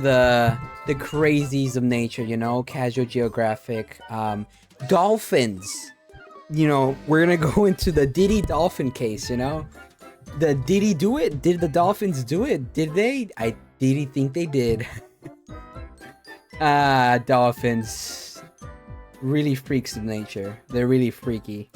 the crazies of nature, you know, Casual Geographic, dolphins. You know, we're gonna go into the Diddy dolphin case, you know? Did he do it? Did the dolphins do it? Did they? Did he think they did? Dolphins. Really freaks of nature. They're really freaky.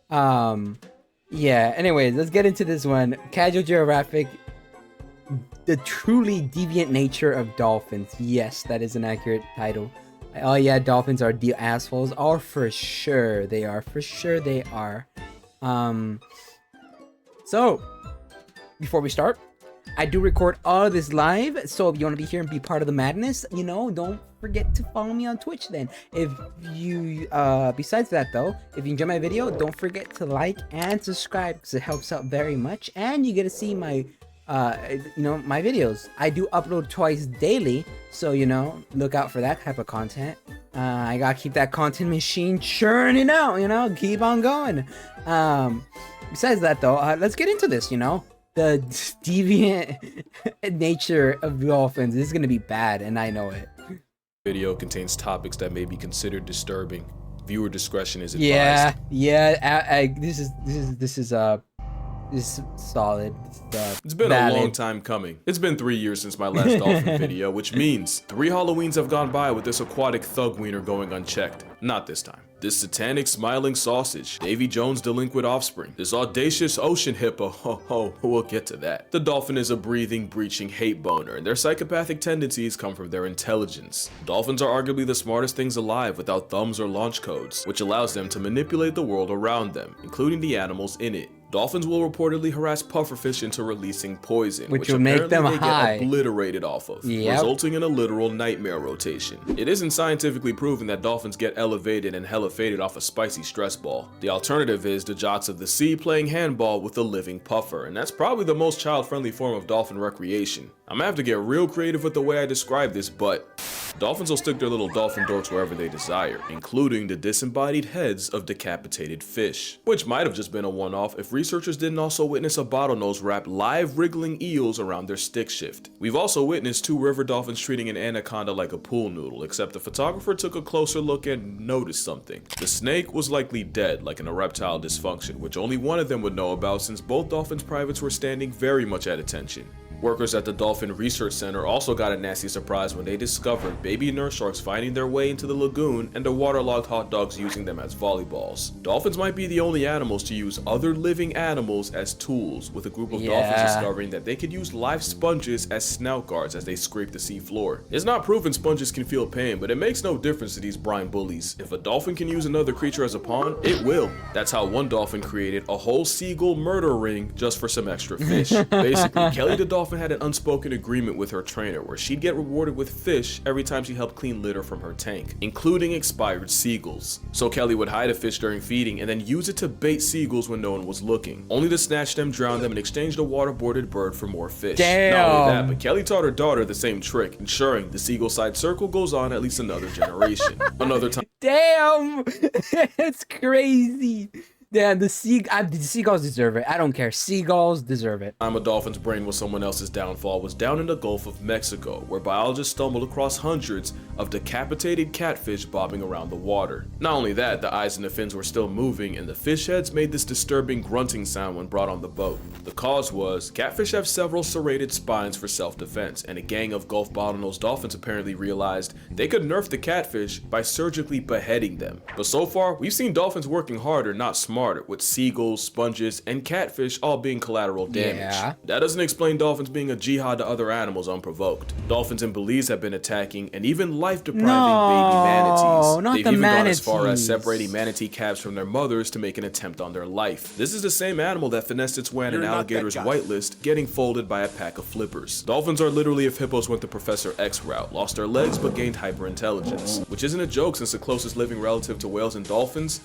Yeah, anyways, let's get into this one. Casual Geographic, the truly deviant nature of dolphins. Yes, that is an accurate title. Oh yeah, dolphins are the assholes. Oh, for sure they are. For sure they are. So, before we start, I do record all of this live, so if you want to be here and be part of the madness, you know, don't forget to follow me on Twitch then. If you, besides that though, if you enjoy my video, don't forget to like and subscribe because it helps out very much, and you get to see my, you know, my videos. I do upload twice daily, so, you know, look out for that type of content. I gotta keep that content machine churning out, you know, keep on going. Besides that though, let's get into this, you know. The deviant nature of dolphins. This is gonna be bad, and I know it. Video contains topics that may be considered disturbing. Viewer discretion is advised. Yeah. This is solid. It's been a long time coming. It's been 3 years since my last dolphin video, which means 3 Halloweens have gone by with this aquatic thug wiener going unchecked. Not this time. This satanic smiling sausage, Davy Jones' delinquent offspring, this audacious ocean hippo, we'll get to that. The dolphin is a breathing, breaching hate boner, and their psychopathic tendencies come from their intelligence. Dolphins are arguably the smartest things alive without thumbs or launch codes, which allows them to manipulate the world around them, including the animals in it. Dolphins will reportedly harass pufferfish into releasing poison, which will make them get obliterated off of, resulting in a literal nightmare rotation. It isn't scientifically proven that dolphins get elevated and hella faded off a spicy stress ball. The alternative is the jocks of the sea playing handball with a living puffer, and that's probably the most child-friendly form of dolphin recreation. I'm gonna have to get real creative with the way I describe this, but dolphins will stick their little dolphin dorks wherever they desire, including the disembodied heads of decapitated fish, which might have just been a one-off if researchers didn't also witness a bottlenose wrap live wriggling eels around their stick shift. We've also witnessed 2 river dolphins treating an anaconda like a pool noodle, except the photographer took a closer look and noticed something. The snake was likely dead, like an erectile dysfunction, which only one of them would know about since both dolphins' privates were standing very much at attention. Workers at the Dolphin Research Center also got a nasty surprise when they discovered baby nurse sharks finding their way into the lagoon and the waterlogged hot dogs using them as volleyballs. Dolphins might be the only animals to use other living animals as tools, with a group of dolphins discovering that they could use live sponges as snout guards as they scrape the sea floor. It's not proven sponges can feel pain, but it makes no difference to these brine bullies. If a dolphin can use another creature as a pawn, it will. That's how one dolphin created a whole seagull murder ring just for some extra fish. Basically, Kelly the dolphin had an unspoken agreement with her trainer where she'd get rewarded with fish every time she helped clean litter from her tank, including expired seagulls. So Kelly would hide a fish during feeding and then use it to bait seagulls when no one was looking, only to snatch them, drown them, and exchange the waterboarded bird for more fish. Damn. Not only that, but Kelly taught her daughter the same trick, ensuring the seagull side circle goes on at least another generation. Another time. Damn! It's crazy. Yeah, the seagulls deserve it. I don't care. Seagulls deserve it. A dolphin's brain was someone else's downfall was down in the Gulf of Mexico, where biologists stumbled across hundreds of decapitated catfish bobbing around the water. Not only that, the eyes and the fins were still moving, and the fish heads made this disturbing grunting sound when brought on the boat. The cause was, catfish have several serrated spines for self-defense, and a gang of Gulf bottlenose dolphins apparently realized they could nerf the catfish by surgically beheading them. But so far, we've seen dolphins working harder, not smarter, with seagulls, sponges, and catfish all being collateral damage. That doesn't explain dolphins being a jihad to other animals unprovoked. Dolphins in Belize have been attacking and even life-depriving baby manatees. They've even gone as far as separating manatee calves from their mothers to make an attempt on their life. This is the same animal that finessed its way on an alligator's whitelist, getting folded by a pack of flippers. Dolphins are literally if hippos went the Professor X route, lost their legs but gained hyperintelligence, which isn't a joke since the closest living relative to whales and dolphins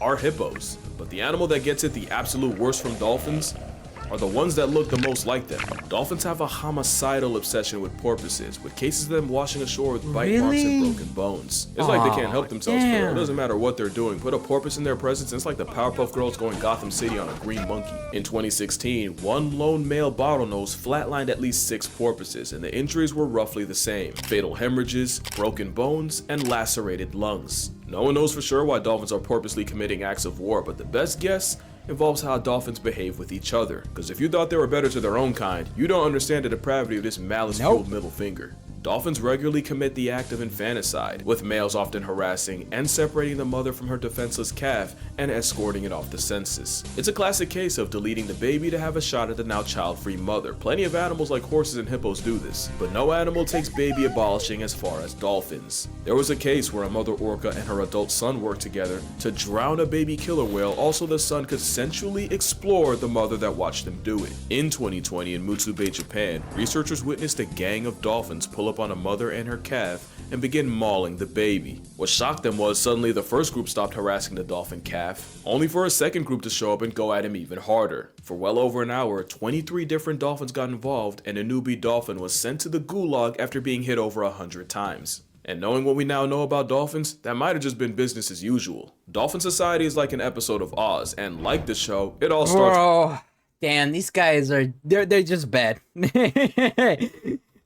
are hippos. But the animal that gets it the absolute worst from dolphins are the ones that look the most like them. Dolphins have a homicidal obsession with porpoises, with cases of them washing ashore with bite marks and broken bones. It's like they can't help themselves for it. It doesn't matter what they're doing. Put a porpoise in their presence, and it's like the Powerpuff Girls going Gotham City on a green monkey. In 2016, one lone male bottlenose flatlined at least 6 porpoises, and the injuries were roughly the same. Fatal hemorrhages, broken bones, and lacerated lungs. No one knows for sure why dolphins are purposely committing acts of war, but the best guess involves how dolphins behave with each other. Because if you thought they were better to their own kind, you don't understand the depravity of this malice-fueled middle finger. Dolphins regularly commit the act of infanticide, with males often harassing and separating the mother from her defenseless calf and escorting it off the census. It's a classic case of deleting the baby to have a shot at the now child-free mother. Plenty of animals like horses and hippos do this, but no animal takes baby abolishing as far as dolphins. There was a case where a mother orca and her adult son worked together to drown a baby killer whale, also the son could sensually explore the mother that watched them do it. In 2020 in Mutsu Bay, Japan, researchers witnessed a gang of dolphins pull up on a mother and her calf and begin mauling the baby. What shocked them was suddenly the first group stopped harassing the dolphin calf, only for a second group to show up and go at him even harder. For well over an hour, 23 different dolphins got involved, and a newbie dolphin was sent to the gulag after being hit over 100 times. And knowing what we now know about dolphins, that might have just been business as usual. Dolphin Society is like an episode of Oz, and like the show, it all starts— Bro, damn, these guys are, they're just bad.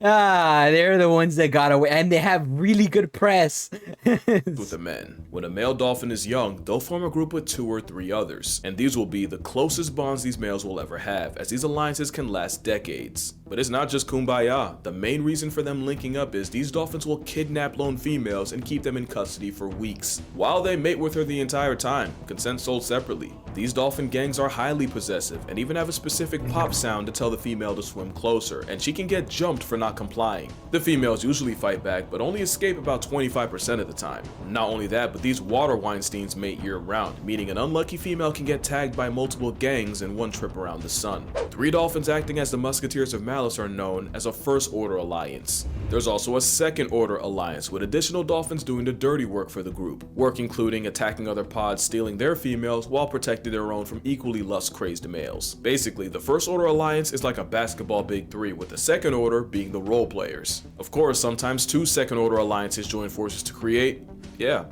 They're the ones that got away, and they have really good press. with the men. When a male dolphin is young, they'll form a group with 2 or 3 others, and these will be the closest bonds these males will ever have, as these alliances can last decades. But it's not just kumbaya. The main reason for them linking up is these dolphins will kidnap lone females and keep them in custody for weeks, while they mate with her the entire time, consent sold separately. These dolphin gangs are highly possessive, and even have a specific pop sound to tell the female to swim closer, and she can get jumped for not complying. The females usually fight back, but only escape about 25% of the time. Not only that, but these water Weinsteins mate year-round, meaning an unlucky female can get tagged by multiple gangs in one trip around the sun. 3 dolphins acting as the Musketeers of Malice are known as a First Order Alliance. There's also a Second Order Alliance, with additional dolphins doing the dirty work for the group, work including attacking other pods, stealing their females, while protecting their own from equally lust-crazed males. Basically, the First Order Alliance is like a basketball big 3, with the Second Order being the role players. Of course, sometimes 2 Second Order Alliances join forces to create, a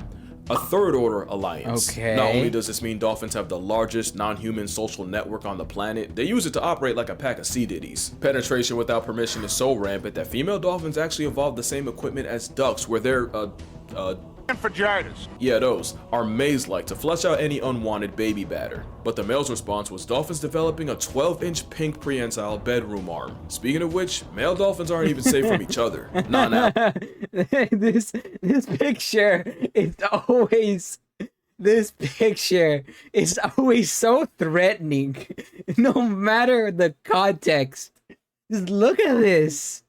Third Order Alliance. Okay. Not only does this mean dolphins have the largest non-human social network on the planet, they use it to operate like a pack of sea ditties. Penetration without permission is so rampant that female dolphins actually evolved the same equipment as ducks, where they're, vaginas. Yeah, those are maze-like to flush out any unwanted baby batter. But the male's response was dolphins developing a 12-inch pink prehensile bedroom arm. Speaking of which, male dolphins aren't even safe from each other. Nah, nah. This picture is always so threatening, no matter the context. Just look at this.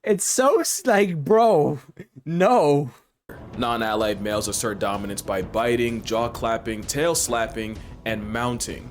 It's so like, bro, no. Non-allied males assert dominance by biting, jaw clapping, tail slapping, and mounting.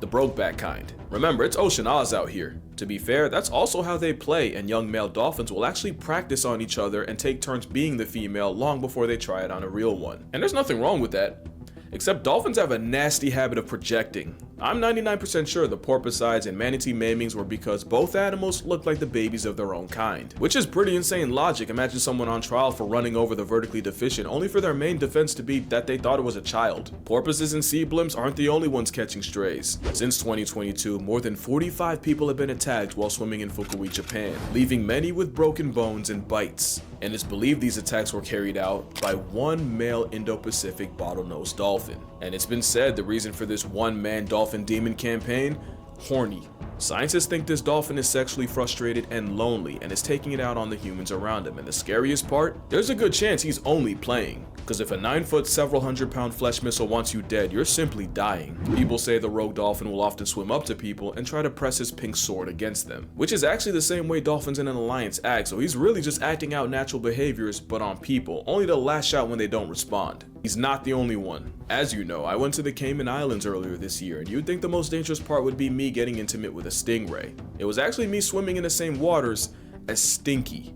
The Brokeback kind. Remember, it's Ocean Oz out here. To be fair, that's also how they play, and young male dolphins will actually practice on each other and take turns being the female long before they try it on a real one. And there's nothing wrong with that. Except dolphins have a nasty habit of projecting. I'm 99% sure the porpoisides and manatee maimings were because both animals look like the babies of their own kind. Which is pretty insane logic. Imagine someone on trial for running over the vertically deficient, only for their main defense to be that they thought it was a child. Porpoises and sea blimps aren't the only ones catching strays. Since 2022, more than 45 people have been attacked while swimming in Fukui, Japan, leaving many with broken bones and bites. And it's believed these attacks were carried out by one male Indo-Pacific bottlenose dolphin. And it's been said the reason for this one-man dolphin demon campaign? Horny. Scientists think this dolphin is sexually frustrated and lonely and is taking it out on the humans around him. And the scariest part? There's a good chance he's only playing. Because if a 9-foot, several hundred-pound flesh missile wants you dead, you're simply dying. People say the rogue dolphin will often swim up to people and try to press his pink sword against them, which is actually the same way dolphins in an alliance act, so he's really just acting out natural behaviors but on people, only to lash out when they don't respond. He's not the only one. As you know, I went to the Cayman Islands earlier this year, and you'd think the most dangerous part would be me getting intimate with a stingray. It was actually me swimming in the same waters as Stinky.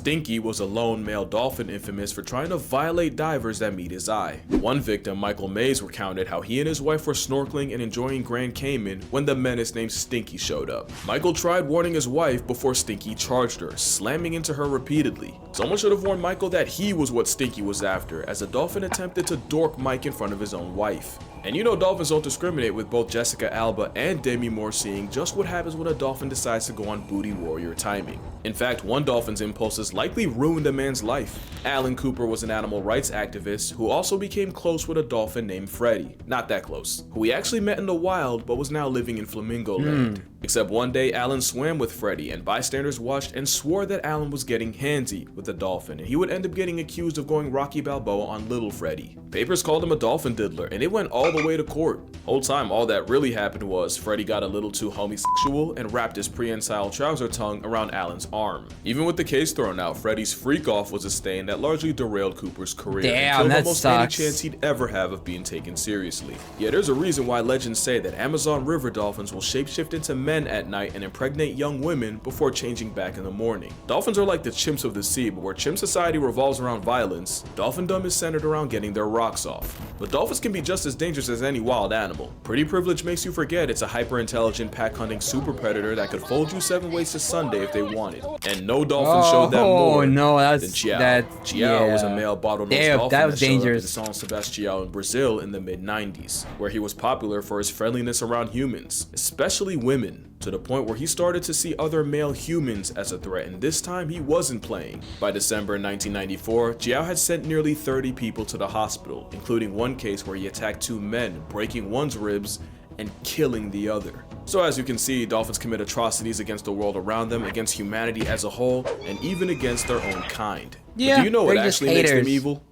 Stinky was a lone male dolphin infamous for trying to violate divers that meet his eye. One victim, Michael Mays, recounted how he and his wife were snorkeling and enjoying Grand Cayman when the menace named Stinky showed up. Michael tried warning his wife before Stinky charged her, slamming into her repeatedly. Someone should have warned Michael that he was what Stinky was after, as the dolphin attempted to dork Mike in front of his own wife. And you know dolphins don't discriminate, with both Jessica Alba and Demi Moore seeing just what happens when a dolphin decides to go on booty warrior timing. In fact, one dolphin's impulses likely ruined a man's life. Alan Cooper was an animal rights activist who also became close with a dolphin named Freddie, not that close, who he actually met in the wild but was now living in Flamingo Land. Except one day Alan swam with Freddie and bystanders watched and swore that Alan was getting handsy with the dolphin and he would end up getting accused of going Rocky Balboa on little Freddie. Papers called him a dolphin diddler and it went all the way to court. Whole time all that really happened was Freddie got a little too homosexual and wrapped his prehensile trouser tongue around Alan's arm. Even with the case thrown out, Freddie's freak off was a stain that largely derailed Cooper's career and killed almost any chance he'd ever have of being taken seriously. Yeah, there's a reason why legends say that Amazon river dolphins will shapeshift into men at night and impregnate young women before changing back in the morning. Dolphins are like the chimps of the sea, but where chimp society revolves around violence, dolphindom is centered around getting their rocks off. But dolphins can be just as dangerous as any wild animal. Pretty privilege makes you forget it's a hyper-intelligent pack-hunting super predator that could fold you 7 ways to Sunday if they wanted. And no dolphin showed that more than Chiao. Chiao was a male bottlenose dolphin that showed up in São Sebastião in Brazil in the mid-90s, where he was popular for his friendliness around humans, especially women, to the point where he started to see other male humans as a threat, and this time he wasn't playing. By December 1994, Chiao had sent nearly 30 people to the hospital, including one case where he attacked 2 men, breaking one's ribs and killing the other. So as you can see, dolphins commit atrocities against the world around them, against humanity as a whole, and even against their own kind. Yeah, but do you know what actually makes them evil?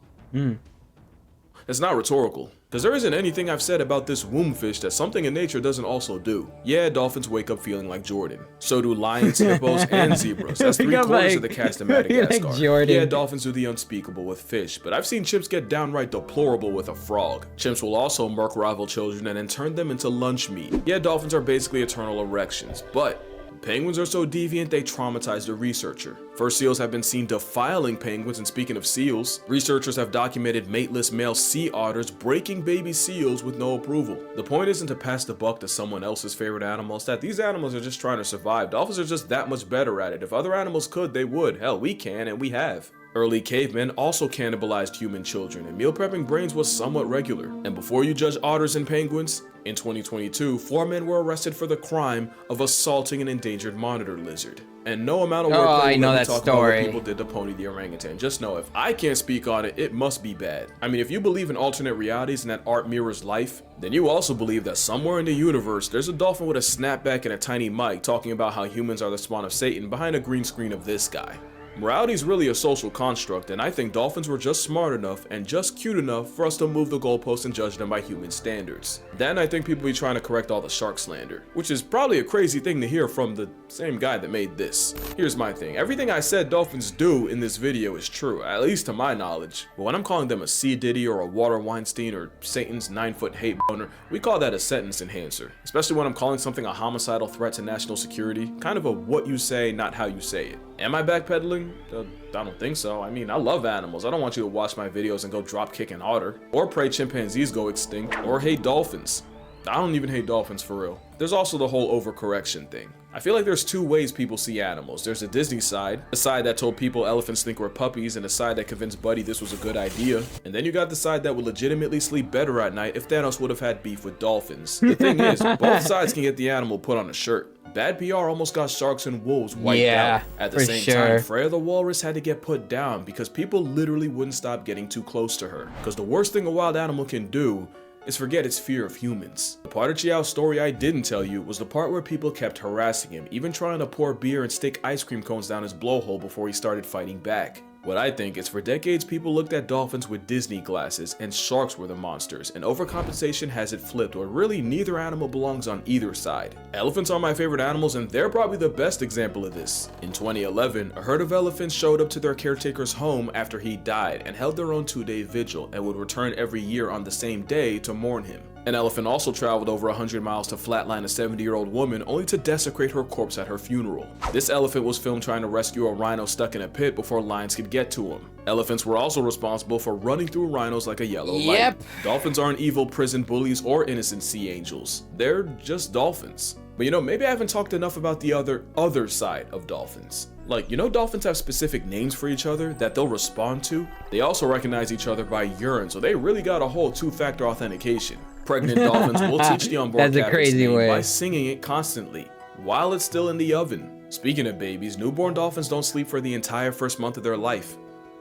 It's not rhetorical, because there isn't anything I've said about this womb fish that something in nature doesn't also do. Yeah, dolphins wake up feeling like Jordan. So do lions, hippos, and zebras. That's 3/4 of the cast of Madagascar. Yeah, dolphins do the unspeakable with fish, but I've seen chimps get downright deplorable with a frog. Chimps will also murk rival children and then turn them into lunch meat. Yeah, dolphins are basically eternal erections, but penguins are so deviant they traumatize the researcher. First seals have been seen defiling penguins, and speaking of seals, researchers have documented mateless male sea otters breaking baby seals with no approval. The point isn't to pass the buck to someone else's favorite animal, it's that these animals are just trying to survive. Dolphins are just that much better at it. If other animals could, they would. Hell, we can, and we have. Early cavemen also cannibalized human children, and meal prepping brains was somewhat regular. And before you judge otters and penguins, in 2022, 4 men were arrested for the crime of assaulting an endangered monitor lizard. And no amount of work I know that talk story. about what people did to Pony the orangutan. Just know, if I can't speak on it, it must be bad. I mean, if you believe in alternate realities and that art mirrors life, then you also believe that somewhere in the universe, there's a dolphin with a snapback and a tiny mic talking about how humans are the spawn of Satan behind a green screen of this guy. Morality is really a social construct, and I think dolphins were just smart enough and just cute enough for us to move the goalposts and judge them by human standards. Then I think people be trying to correct all the shark slander, which is probably a crazy thing to hear from the same guy that made this. Here's my thing, everything I said dolphins do in this video is true, at least to my knowledge. But when I'm calling them a sea diddy or a water Weinstein or Satan's 9-foot hate boner, we call that a sentence enhancer. Especially when I'm calling something a homicidal threat to national security, kind of a what you say, not how you say it. Am I backpedaling? I don't think so. I mean, I love animals. I don't want you to watch my videos and go drop kick an otter, or pray chimpanzees go extinct, or hate dolphins. I don't even hate dolphins for real. There's also the whole overcorrection thing. I feel like there's 2 ways people see animals. There's a Disney side, a side that told people elephants think we're puppies, and a side that convinced Buddy this was a good idea. And then you got the side that would legitimately sleep better at night if Thanos would have had beef with dolphins. The thing is, both sides can get the animal put on a shirt. Bad PR almost got sharks and wolves wiped out. At the same time, Freya the walrus had to get put down because people literally wouldn't stop getting too close to her. Because the worst thing a wild animal can do is forget its fear of humans. The part of Chiao's story I didn't tell you was the part where people kept harassing him, even trying to pour beer and stick ice cream cones down his blowhole before he started fighting back. What I think is, for decades people looked at dolphins with Disney glasses and sharks were the monsters, and overcompensation has it flipped where really neither animal belongs on either side. Elephants are my favorite animals, and they're probably the best example of this. In 2011, a herd of elephants showed up to their caretaker's home after he died and held their own 2-day vigil and would return every year on the same day to mourn him. An elephant also traveled over 100 miles to flatline a 70-year-old woman only to desecrate her corpse at her funeral. This elephant was filmed trying to rescue a rhino stuck in a pit before lions could get to him. Elephants were also responsible for running through rhinos like a yellow light. Dolphins aren't evil prison bullies or innocent sea angels. They're just dolphins. But you know, maybe I haven't talked enough about the other side of dolphins. Like, you know, dolphins have specific names for each other that they'll respond to. They also recognize each other by urine, so they really got a whole two-factor authentication. Pregnant dolphins will teach the onboard captain's name by singing it constantly while it's still in the oven. Speaking of babies, newborn dolphins don't sleep for the entire first month of their life,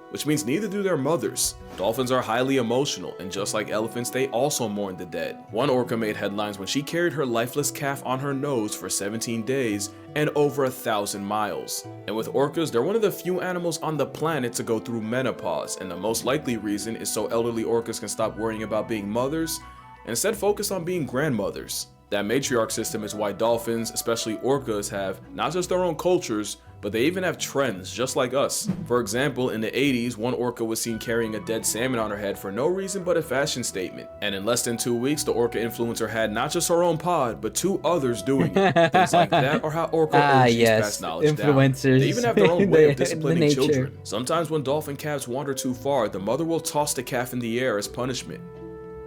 which means neither do their mothers. Dolphins are highly emotional, and just like elephants, they also mourn the dead. One orca made headlines when she carried her lifeless calf on her nose for 17 days and over 1,000 miles. And with orcas, they're one of the few animals on the planet to go through menopause, and the most likely reason is so elderly orcas can stop worrying about being mothers and instead focus on being grandmothers. That matriarch system is why dolphins, especially orcas, have not just their own cultures, but they even have trends just like us. For example, in the 80s, one orca was seen carrying a dead salmon on her head for no reason but a fashion statement. And in less than 2 weeks, the orca influencer had not just her own pod, but 2 others doing it. Things like that are how orca OGs pass knowledge influencers down. They even have their own way of disciplining children. Sometimes when dolphin calves wander too far, the mother will toss the calf in the air as punishment,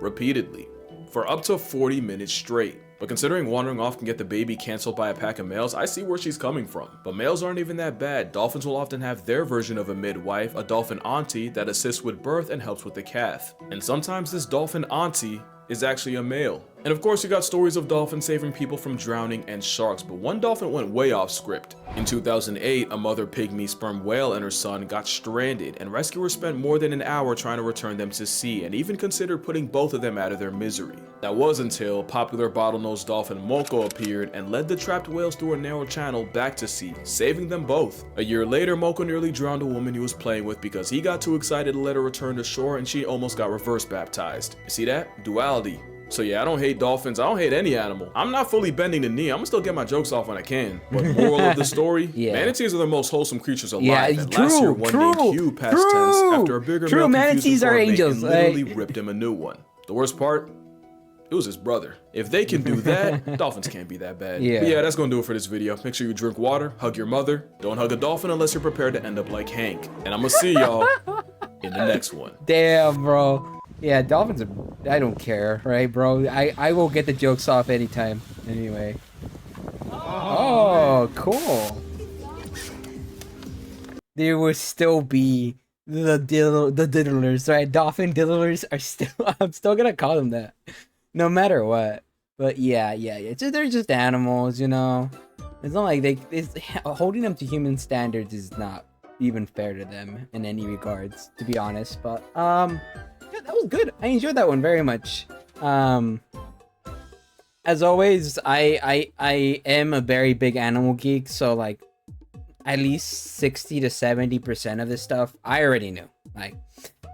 repeatedly, for up to 40 minutes straight. But considering wandering off can get the baby canceled by a pack of males, I see where she's coming from. But males aren't even that bad. Dolphins will often have their version of a midwife, a dolphin auntie that assists with birth and helps with the calf. And sometimes this dolphin auntie is actually a male. And of course, you got stories of dolphins saving people from drowning and sharks, but one dolphin went way off script. In 2008, a mother pygmy sperm whale and her son got stranded, and rescuers spent more than an hour trying to return them to sea and even considered putting both of them out of their misery. That was until popular bottlenose dolphin Moko appeared and led the trapped whales through a narrow channel back to sea, saving them both. A year later, Moko nearly drowned a woman he was playing with because he got too excited to let her return to shore and she almost got reverse baptized. You see that? Duality. So yeah, I don't hate dolphins, I don't hate any animal. I'm not fully bending the knee, I'm gonna still get my jokes off when I can. But moral of the story, manatees are the most wholesome creatures alive. And last year, one named Hugh passed tense after a bigger male manatees are angels. Literally ripped him a new one. The worst part? It was his brother. If they can do that, dolphins can't be that bad. But yeah, that's gonna do it for this video. Make sure you drink water, hug your mother. Don't hug a dolphin unless you're prepared to end up like Hank. And I'm gonna see y'all in the next one. Damn, bro. Yeah, dolphins are, I don't care, right, bro? I will get the jokes off anytime. Anyway. Oh, cool. There will still be the diddlers, right? Dolphin diddlers are still, I'm still gonna call them that. No matter what. But yeah. They're just animals, you know? It's not like holding them to human standards is not even fair to them in any regards, to be honest. But, yeah, that was good. I enjoyed that one very much. As always, I am a very big animal geek, so like at least 60 to 70% of this stuff I already knew. Like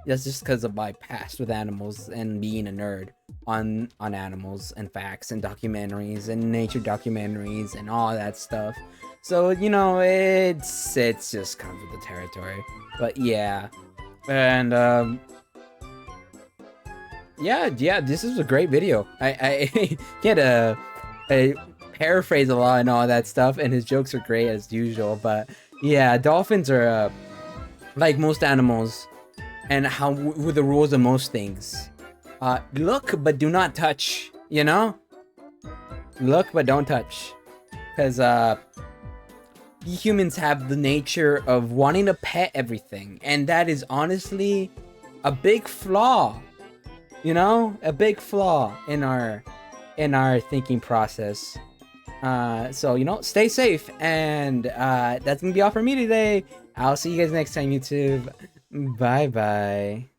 that's just because of my past with animals and being a nerd on animals and facts and documentaries and nature documentaries and all that stuff. So you know, it's just comes with the territory. But yeah, and yeah, this is a great video. I can't paraphrase a lot and all that stuff, and his jokes are great as usual. But yeah, dolphins are like most animals, and how with the rules of most things. Look but do not touch. You know, look but don't touch, because humans have the nature of wanting to pet everything, and that is honestly a big flaw. You know, a big flaw in our thinking process. So you know, stay safe, and that's gonna be all for me today. I'll see you guys next time, YouTube. Bye bye.